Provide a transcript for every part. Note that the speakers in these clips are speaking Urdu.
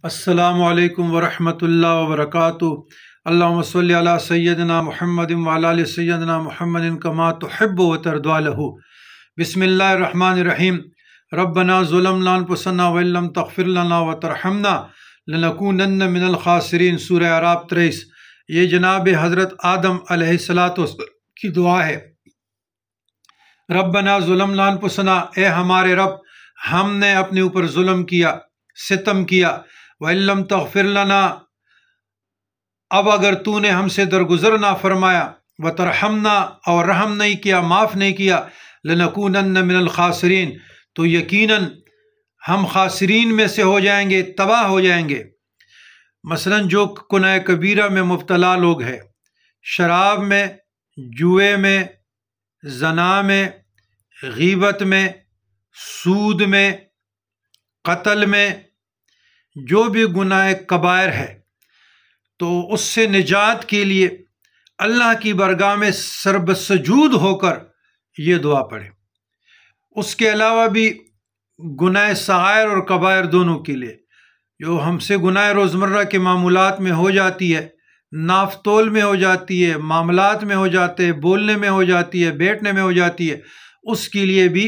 السلام علیکم ورحمۃ اللہ وبرکاتہ۔ اللہم صلی علی سیدنا محمد وعلی آل سیدنا محمد کما تحب وترضی لہ۔ بسم اللہ الرحمن الرحیم۔ ربنا ظلمنا انفسنا وان لم تغفر لنا وترحمنا لنکونن من الخاسرین۔ سورہ اعراف 23۔ یہ جناب حضرت آدم علیہ السلام کی دعا ہے۔ ربنا ظلمنا انفسنا، اے ہمارے رب، ہم نے اپنے اوپر ظلم کیا، ستم کیا۔ وَإِن لَّمْ تَغْفِرْ لَنَا، اب اگر تو نے ہم سے درگزر نہ فرمایا، وَتَرْحَمْنَا، اور رحم نہیں کیا، معاف نہیں کیا، لَنَكُونَنَّ مِنَ الْخَاسِرِينَ، تو یقیناً ہم خاسرین میں سے ہو جائیں گے، تباہ ہو جائیں گے۔ مثلا جو گناہ کبیرہ میں مبتلا لوگ ہیں، شراب میں، جوئے میں، زنا میں، غیبت میں، سود میں، قتل میں، جو بھی گناہ کبائر ہے، تو اس سے نجات کے لیے اللہ کی بارگاہ میں سربسجود ہو کر یہ دعا پڑھیں۔ اس کے علاوہ بھی گناہ صغائر اور کبائر دونوں کے لیے، جو ہم سے گناہ روزمرہ کے معمولات میں ہو جاتی ہے، ناف تول میں ہو جاتی ہے، معاملات میں ہو جاتے ہیں، بولنے میں ہو جاتی ہے، بیٹھنے میں ہو جاتی ہے، اس کے لیے بھی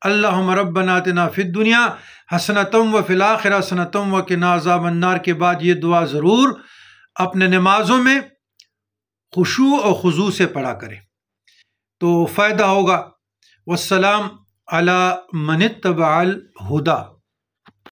اللہم ربنا آتنا فی الدنیا حسنۃ وفی الآخرۃ حسنۃ وقنا عذاب النار کے بعد یہ دعا ضرور اپنے نمازوں میں خشوع و خضوع سے پڑھا کریں، تو فائدہ ہوگا۔ والسلام علی من اتبع الہدی۔